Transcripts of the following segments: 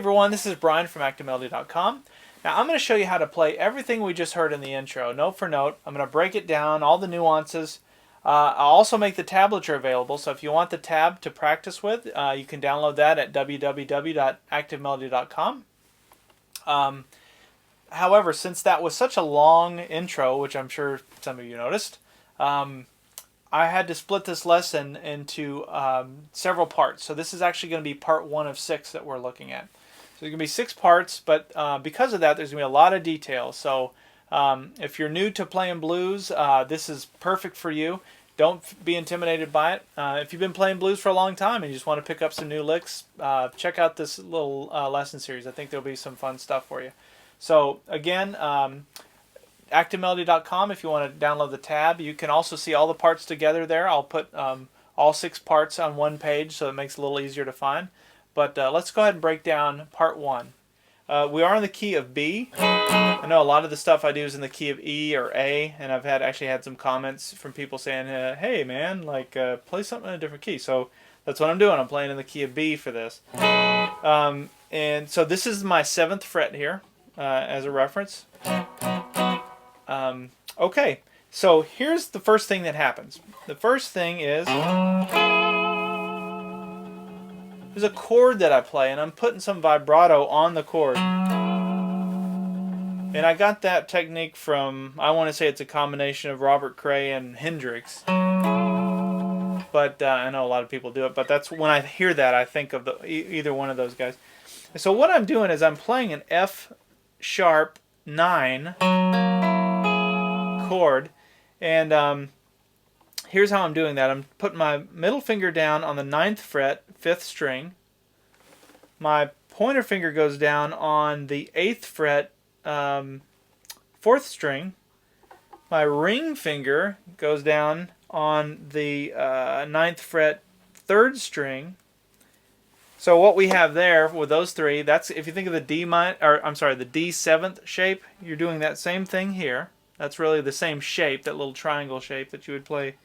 everyone, this is Brian from Accompaniment.com. Now I'm going to show you how to play everything we just heard in the intro, note for note. I'm going to break it down, all the nuances. I'll also make the tablature available, so if you want the tab to practice with, you can download that at www.activemelody.com. However, since that was such a long intro, which I'm sure some of you noticed, I had to split this lesson into several parts. So this is actually going to be part 1 of 6 that we're looking at. So there's going to be 6 parts, but because of that, there's going to be a lot of detail. So if you're new to playing blues, this is perfect for you. Don't be intimidated by it. If you've been playing blues for a long time and you just want to pick up some new licks, check out this little lesson series. I think there'll be some fun stuff for you. So again, ActiveMelody.com if you want to download the tab. You can also see all the parts together there. I'll put all 6 parts on one page so it makes it a little easier to find. But let's go ahead and break down part 1. We are in the key of B. I know a lot of the stuff I do is in the key of E or A, and I've actually had some comments from people saying, hey man, like play something in a different key. So that's what I'm doing. I'm playing in the key of B for this. And so this is my 7th fret here as a reference. Okay, so here's the first thing that happens. The first thing is there's a chord that I play, and I'm putting some vibrato on the chord. And I got that technique from, I want to say it's a combination of Robert Cray and Hendrix. But I know a lot of people do it, but that's when I hear that, I think of either one of those guys. So what I'm doing is I'm playing an F sharp 9 chord, and here's how I'm doing that. I'm putting my middle finger down on the 9th fret, 5th string. My pointer finger goes down on the 8th fret, 4th string. My ring finger goes down on the 9th fret, 3rd string. So what we have there with those 3, that's if you think of the the D7th shape, you're doing that same thing here. That's really the same shape, that little triangle shape that you would play.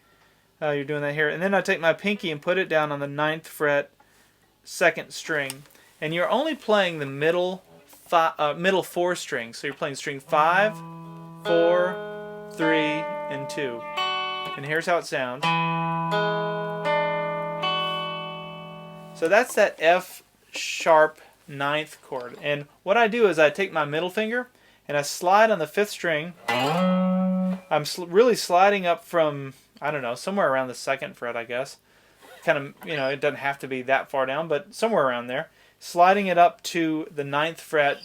You're doing that here. And then I take my pinky and put it down on the 9th fret, 2nd string. And you're only playing the middle 4 strings. So you're playing string 5, 4, 3, and 2. And here's how it sounds. So that's that F sharp 9th chord. And what I do is I take my middle finger and I slide on the 5th string. I'm really sliding up from, I don't know, somewhere around the 2nd fret, I guess. Kind of, you know, it doesn't have to be that far down, but somewhere around there. Sliding it up to the 9th fret.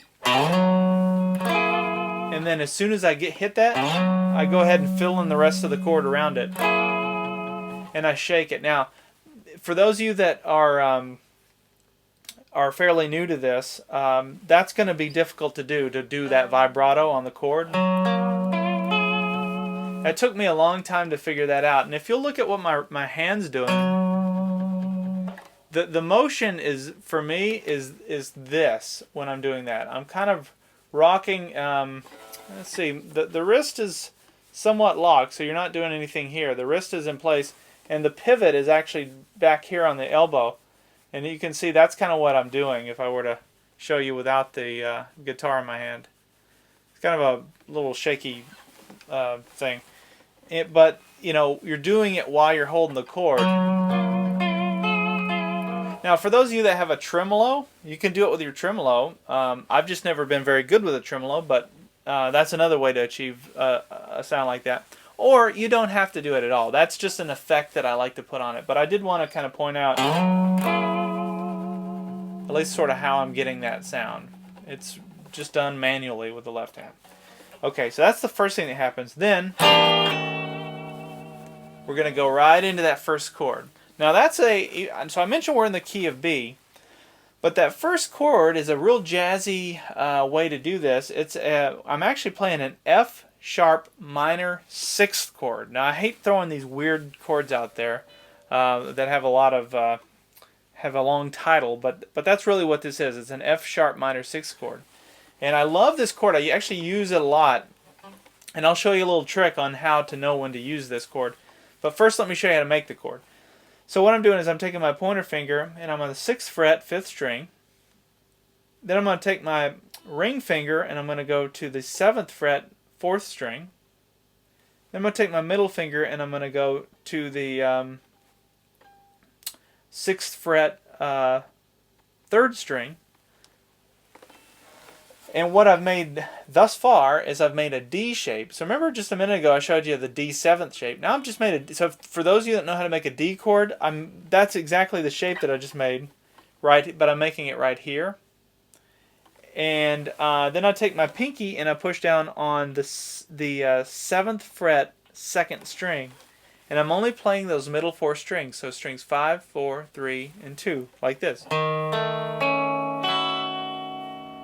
And then as soon as I hit that, I go ahead and fill in the rest of the chord around it. And I shake it. Now, for those of you that are fairly new to this, that's going to be difficult to do that vibrato on the chord. It took me a long time to figure that out. And if you'll look at what my hand's doing, the motion is, for me, is this when I'm doing that. I'm kind of rocking, let's see, the wrist is somewhat locked, so you're not doing anything here. The wrist is in place, and the pivot is actually back here on the elbow. And you can see that's kind of what I'm doing if I were to show you without the guitar in my hand. It's kind of a little shaky thing. But, you know, you're doing it while you're holding the chord. Now, for those of you that have a tremolo, you can do it with your tremolo. I've just never been very good with a tremolo, but that's another way to achieve a sound like that. Or you don't have to do it at all. That's just an effect that I like to put on it. But I did want to kind of point out at least sort of how I'm getting that sound. It's just done manually with the left hand. Okay, so that's the first thing that happens. Then we're going to go right into that first chord. Now so I mentioned we're in the key of B, but that first chord is a real jazzy way to do this. I'm actually playing an F sharp minor 6th chord. Now I hate throwing these weird chords out there that have a lot of have a long title, but that's really what this is. It's an F sharp minor 6th chord. And I love this chord. I actually use it a lot. And I'll show you a little trick on how to know when to use this chord. But first let me show you how to make the chord. So what I'm doing is I'm taking my pointer finger and I'm on the 6th fret, 5th string. then I'm going to take my ring finger and I'm going to go to the 7th fret, 4th string. Then I'm going to take my middle finger and I'm going to go to the 6th fret, 3rd string. And what I've made thus far is I've made a D shape. So remember just a minute ago I showed you the D7th shape. Now I've just made a, so for those of you that know how to make a D chord, that's exactly the shape that I just made, right? But I'm making it right here. And then I take my pinky and I push down on the 7th fret, 2nd string. And I'm only playing those middle 4 strings. So strings 5, 4, 3, and 2, like this.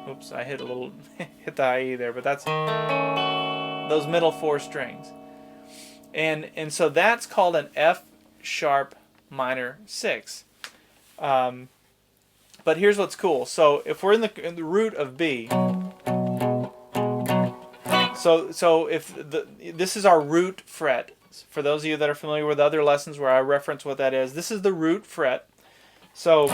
Oops, I hit hit the high E there, but that's those middle 4 strings. And so that's called an F sharp minor 6. But here's what's cool. So if we're in the root of B, so if this is our root fret. For those of you that are familiar with other lessons where I reference what that is, this is the root fret. So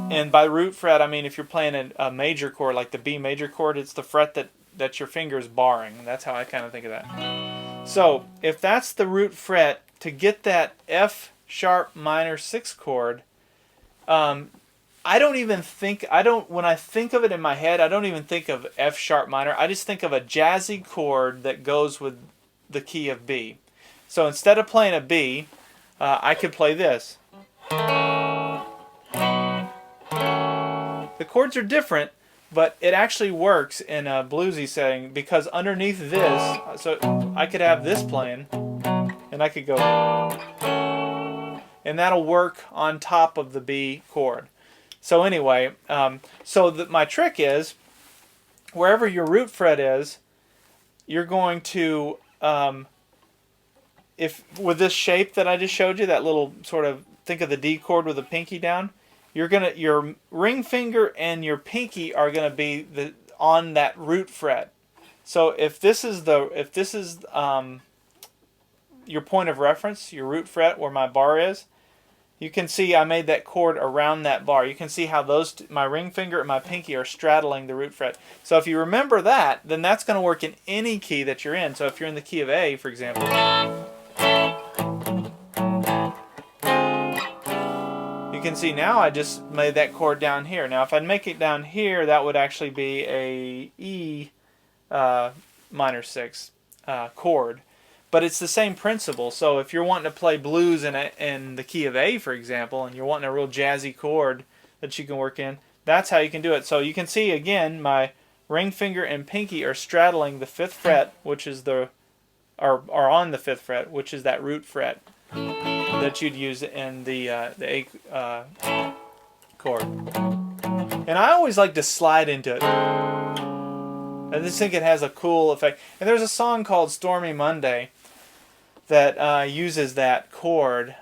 and by root fret, I mean if you're playing a major chord, like the B major chord, it's the fret that your finger is barring. That's how I kind of think of that. So if that's the root fret, to get that F sharp minor 6 chord, when I think of it in my head, I don't even think of F sharp minor. I just think of a jazzy chord that goes with the key of B. So instead of playing a B, I could play this. The chords are different, but it actually works in a bluesy setting because underneath this, so I could have this playing, and I could go, and that'll work on top of the B chord. So anyway, my trick is, wherever your root fret is, you're going to, if with this shape that I just showed you, that little sort of, think of the D chord with the pinky down, your ring finger and your pinky are gonna be on that root fret. So if this is your point of reference, your root fret where my bar is, you can see I made that chord around that bar. You can see how my ring finger and my pinky are straddling the root fret. So if you remember that, then that's going to work in any key that you're in. So if you're in the key of A, for example, you can see now I just made that chord down here. Now if I'd make it down here, that would actually be a E minor 6 chord. But it's the same principle. So if you're wanting to play blues in the key of A, for example, and you're wanting a real jazzy chord that you can work in, that's how you can do it. So you can see, again, my ring finger and pinky are straddling the 5th fret, which is are on the 5th fret, which is that root fret that you'd use in the A chord. And I always like to slide into it. I just think it has a cool effect. And there's a song called Stormy Monday that uses that chord.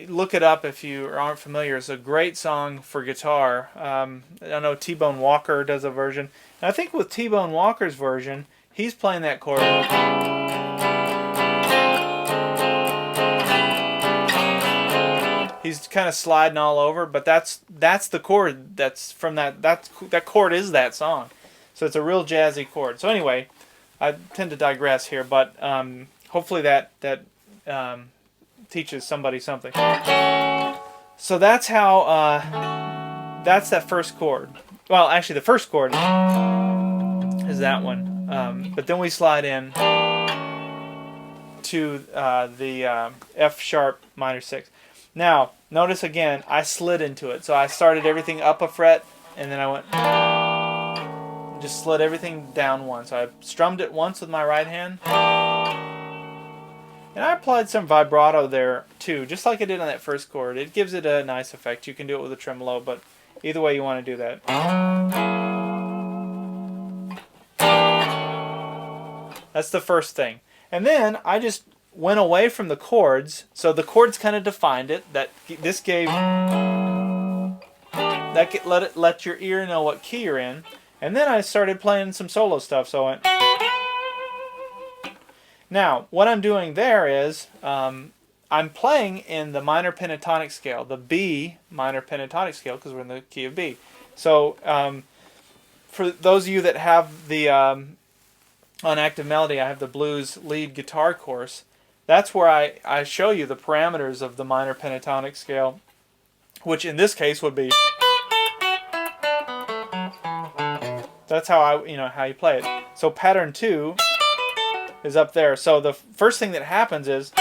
Look it up if you aren't familiar. It's a great song for guitar. I know T-Bone Walker does a version. And I think with T-Bone Walker's version, he's playing that chord. He's kind of sliding all over, but that's the chord that's from that chord is that song. So it's a real jazzy chord. So anyway, I tend to digress here, but hopefully that teaches somebody something. So that's how that's that first chord. Well, actually, the first chord is that one, but then we slide in to the F sharp minor 6. Now, notice again, I slid into it. So I started everything up a fret, and then I went, just slid everything down one. So I strummed it once with my right hand. And I applied some vibrato there too, just like I did on that first chord. It gives it a nice effect. You can do it with a tremolo, but either way you want to do that. That's the first thing. And then I just went away from the chords. So the chords kind of defined it. Let your ear know what key you're in. And then I started playing some solo stuff. So I went. Now, what I'm doing there is, I'm playing in the minor pentatonic scale, the B minor pentatonic scale, because we're in the key of B. So for those of you that have the on Active Melody, I have the blues lead guitar course. That's where I show you the parameters of the minor pentatonic scale, which in this case would be. That's how how you play it. So pattern 2 is up there. So the first thing that happens is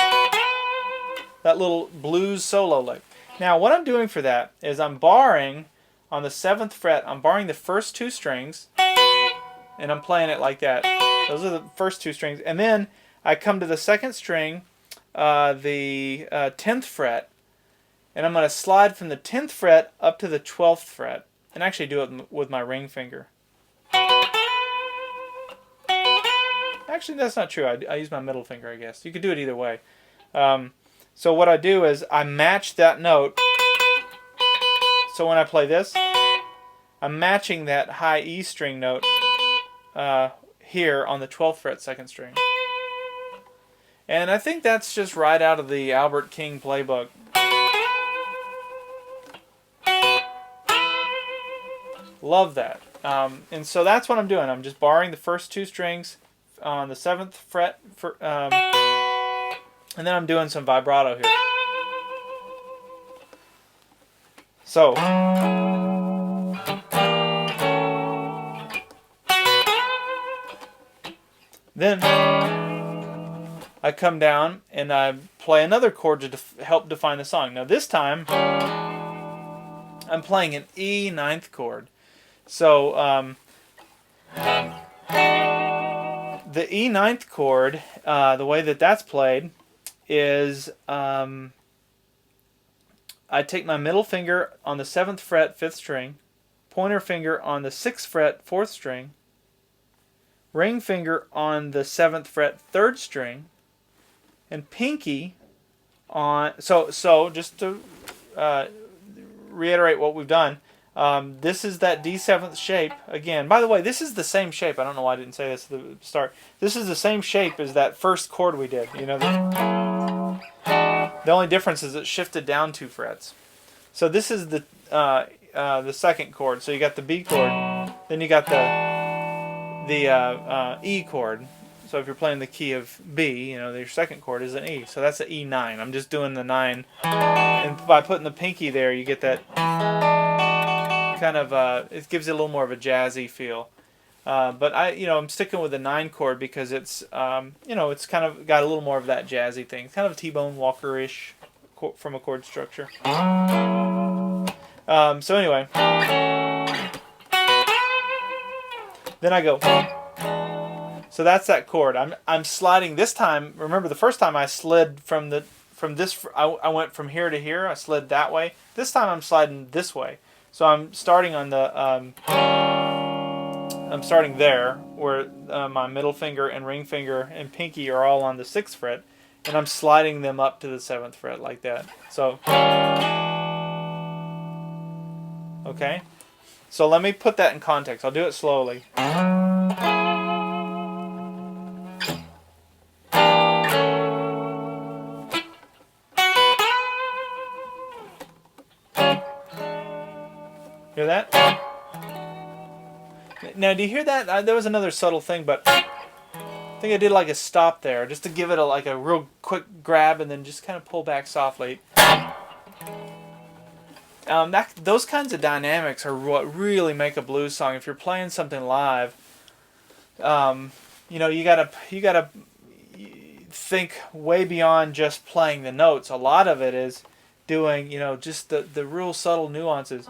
that little blues solo lick. Now what I'm doing for that is I'm barring on the 7th fret. I'm barring the first 2 strings, and I'm playing it like that. Those are the first 2 strings, and then I come to the 2nd string, the 10th fret, and I'm going to slide from the 10th fret up to the 12th fret, and actually do it with my ring finger. Actually, that's not true. I use my middle finger, I guess. You could do it either way. So what I do is I match that note. So when I play this, I'm matching that high E string note here on the 12th fret 2nd string. And I think that's just right out of the Albert King playbook. Love that. And so that's what I'm doing. I'm just barring the first 2 strings on the 7th fret, and then I'm doing some vibrato here. So then I come down and I play another chord to help define the song. Now this time I'm playing an E 9th chord. So the E 9th chord, the way that that's played is I take my middle finger on the 7th fret 5th string, pointer finger on the 6th fret 4th string, ring finger on the 7th fret 3rd string, and pinky on. So just to reiterate what we've done, this is that D7th shape again. By the way, this is the same shape. I don't know why I didn't say this at the start. This is the same shape as that first chord we did. You know, the only difference is it shifted down 2 frets. So this is the 2nd chord. So you got the B chord, then you got the E chord. So if you're playing the key of B, you know, your 2nd chord is an E. So that's an E9. I'm just doing the 9, and by putting the pinky there, you get that kind of it gives it a little more of a jazzy feel. But I'm sticking with the 9 chord because it's it's kind of got a little more of that jazzy thing. It's kind of a T-Bone Walker-ish from a chord structure. So anyway, then I go. So that's that chord. I'm sliding this time. Remember the first time I slid from this. I went from here to here. I slid that way. This time I'm sliding this way. So I'm starting on the. I'm starting there where my middle finger and ring finger and pinky are all on the 6th fret, and I'm sliding them up to the 7th fret like that. So. Okay. So let me put that in context. I'll do it slowly. Hear that? Now, do you hear that? There was another subtle thing, but I think I did like a stop there, just to give it like a real quick grab, and then just kind of pull back softly. Those kinds of dynamics are what really make a blues song. If you're playing something live, you gotta think way beyond just playing the notes. A lot of it is doing, just the real subtle nuances.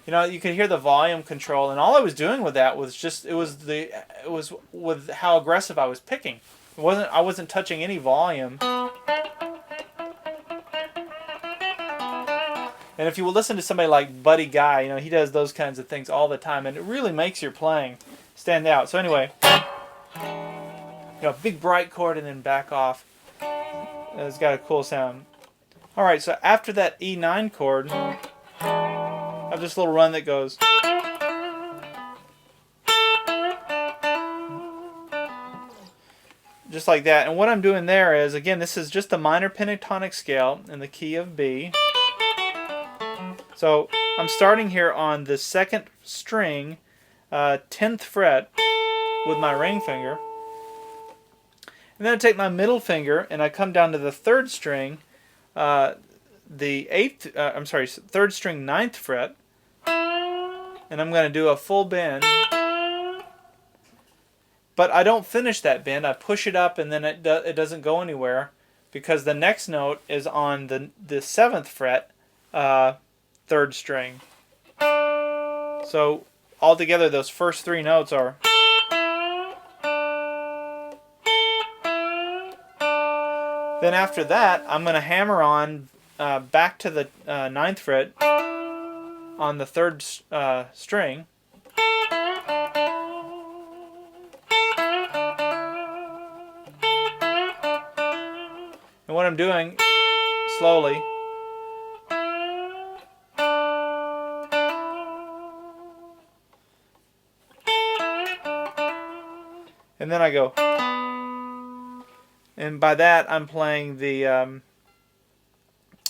You could hear the volume control, and all I was doing with that was just it was with how aggressive I was picking. I wasn't touching any volume. And if you will listen to somebody like Buddy Guy, he does those kinds of things all the time, and it really makes your playing stand out. So anyway, big bright chord and then back off. It's got a cool sound. All right, so after that E9 chord, I have this little run that goes. just like that. And what I'm doing there is, again, this is just a minor pentatonic scale in the key of B. So I'm starting here on the 2nd string, 10th fret with my ring finger. And then I take my middle finger and I come down to the 3rd string, the 3rd string, 9th fret, and I'm going to do a full bend. But I don't finish that bend. I push it up and then it doesn't go anywhere because the next note is on the 7th fret, 3rd string. So altogether those first 3 notes are. Then after that I'm going to hammer on back to the 9th fret on the 3rd string. And what I'm doing slowly, and then I go, and by that I'm playing the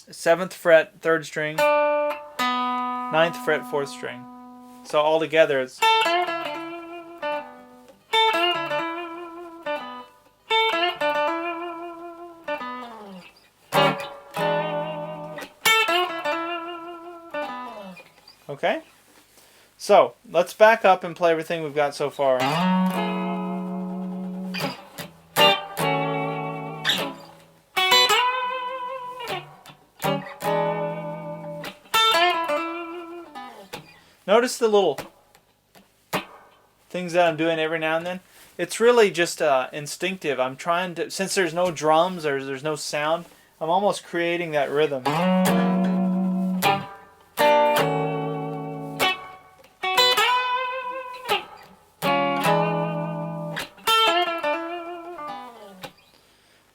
7th fret 3rd string, 9th fret 4th string. So all together it's. Okay? So, let's back up and play everything we've got so far. Notice the little things that I'm doing every now and then. It's really just instinctive. I'm trying to, since there's no drums or there's no sound, I'm almost creating that rhythm.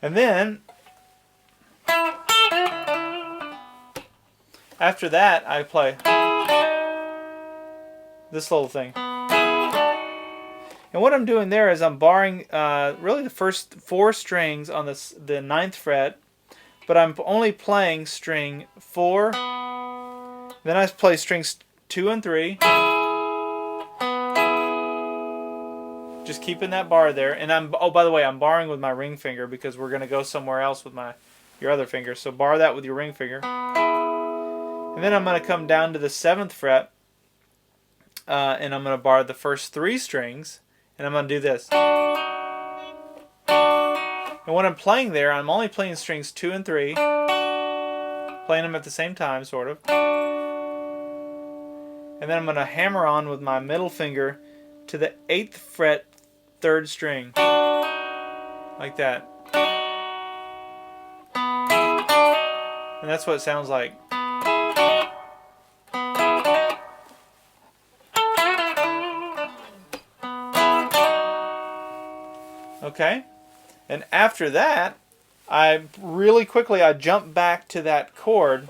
And then, after that, I play this little thing. And what I'm doing there is I'm barring really the first 4 strings on the 9th fret, but I'm only playing string 4. Then I play strings 2 and 3. Just keeping that bar there, and oh, by the way, I'm barring with my ring finger because we're going to go somewhere else with your other finger. So bar that with your ring finger, and then I'm going to come down to the 7th fret, and I'm going to bar the first 3 strings, and I'm going to do this. And when I'm playing there, I'm only playing strings 2 and 3, playing them at the same time, sort of. And then I'm going to hammer on with my middle finger to the 8th fret 3rd string, like that. And that's what it sounds like. Okay? And after that, I really quickly jump back to that chord.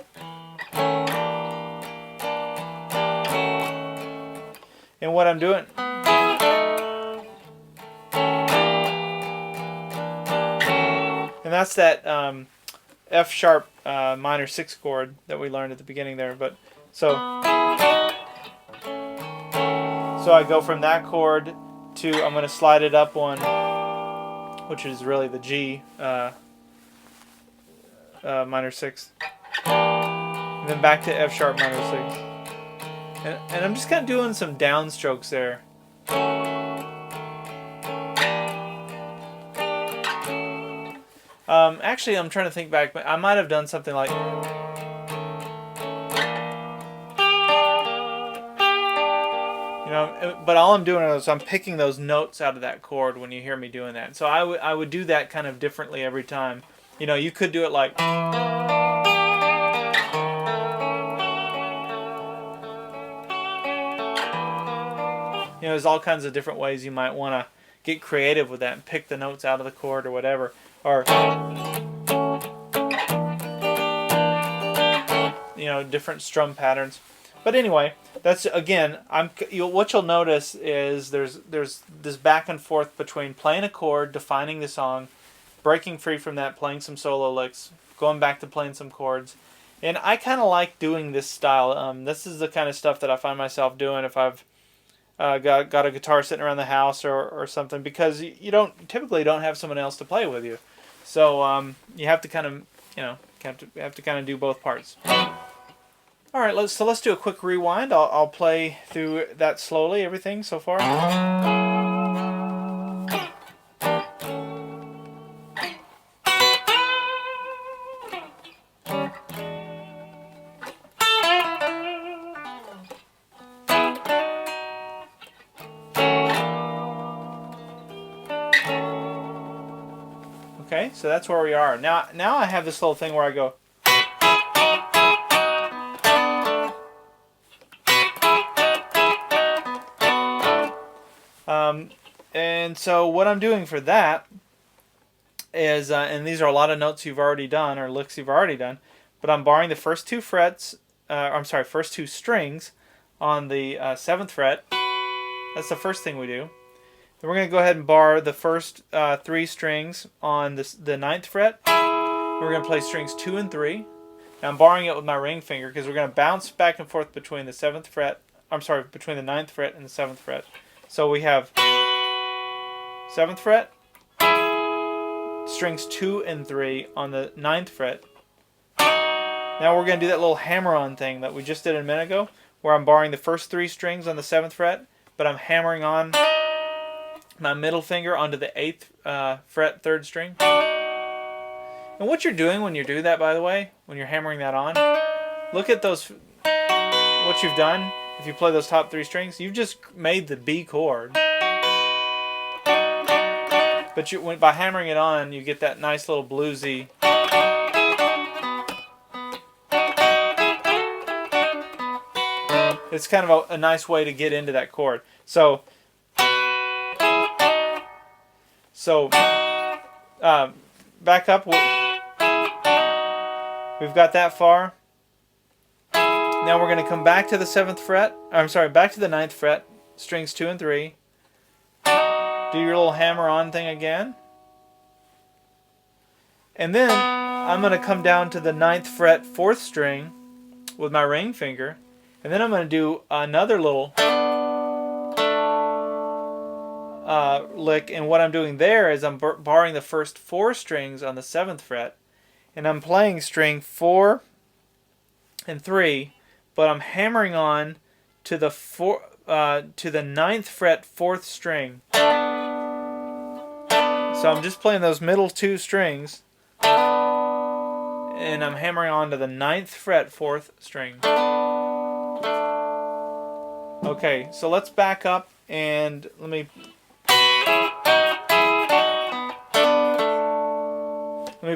And what I'm doing, and that's that F sharp minor 6 chord that we learned at the beginning there. But so I go from that chord to, I'm going to slide it up one, which is really the G minor 6, and then back to F sharp minor 6. And I'm just kind of doing some downstrokes there. Actually, I'm trying to think back, but I might have done something like. But all I'm doing is I'm picking those notes out of that chord when you hear me doing that. So I would do that kind of differently every time. You could do it like. There's all kinds of different ways you might want to get creative with that and pick the notes out of the chord or whatever. Or, different strum patterns. But anyway, that's again. What you'll notice is there's this back and forth between playing a chord, defining the song, breaking free from that, playing some solo licks, going back to playing some chords, and I kind of like doing this style. This is the kind of stuff that I find myself doing if I've got a guitar sitting around the house or something, because you typically don't have someone else to play with you, so you have to kind of have to kind of do both parts. All right, let's do a quick rewind. I'll play through that slowly. Everything so far. Okay, so that's where we are. Now I have this little thing where I go. And so what I'm doing for that is, and these are a lot of notes you've already done, or licks you've already done, but I'm barring the first two frets, first two strings on the 7th fret. That's the first thing we do. Then we're going to go ahead and bar the first 3 strings on the 9th fret. We're going to play strings 2 and 3. Now I'm barring it with my ring finger because we're going to bounce back and forth between the 7th fret, between the 9th fret and the 7th fret. So we have 7th fret, strings 2 and 3 on the 9th fret. Now we're going to do that little hammer-on thing that we just did a minute ago, where I'm barring the first 3 strings on the 7th fret, but I'm hammering on my middle finger onto the 8th fret, 3rd string. And what you're doing when you do that, by the way, when you're hammering that on, look at what you've done. If you play those top 3 strings, you've just made the B chord. But by hammering it on, you get that nice little bluesy. It's kind of a nice way to get into that chord. So back up. We've got that far. Now we're going to come back to the 7th fret. Back to the 9th fret, strings 2 and 3. Do your little hammer-on thing again. And then I'm going to come down to the 9th fret, 4th string with my ring finger. And then I'm going to do another little lick. And what I'm doing there is I'm barring the first 4 strings on the 7th fret. And I'm playing string 4 and 3, but I'm hammering on to the 9th fret, 4th string. So I'm just playing those middle 2 strings, and I'm hammering on to the 9th fret, 4th string. Okay, so let's back up and let me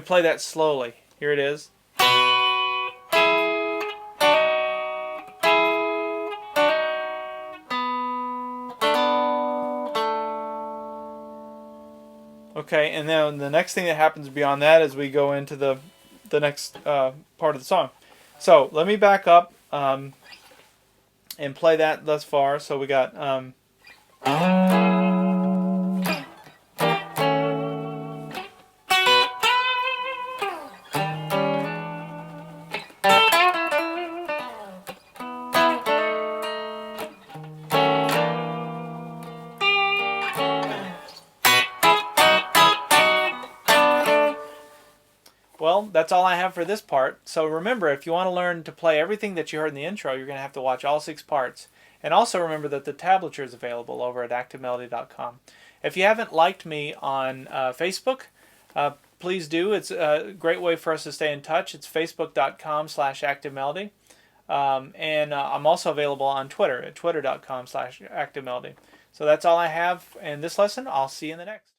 play that slowly. Here it is. Okay, and then the next thing that happens beyond that is we go into the next part of the song. So let me back up and play that thus far. So we got well, that's all I have for this part. So remember, if you want to learn to play everything that you heard in the intro, you're going to have to watch all 6 parts. And also remember that the tablature is available over at activemelody.com. If you haven't liked me on Facebook, please do. It's a great way for us to stay in touch. It's facebook.com/activemelody. And I'm also available on Twitter at twitter.com/activemelody. So that's all I have in this lesson. I'll see you in the next.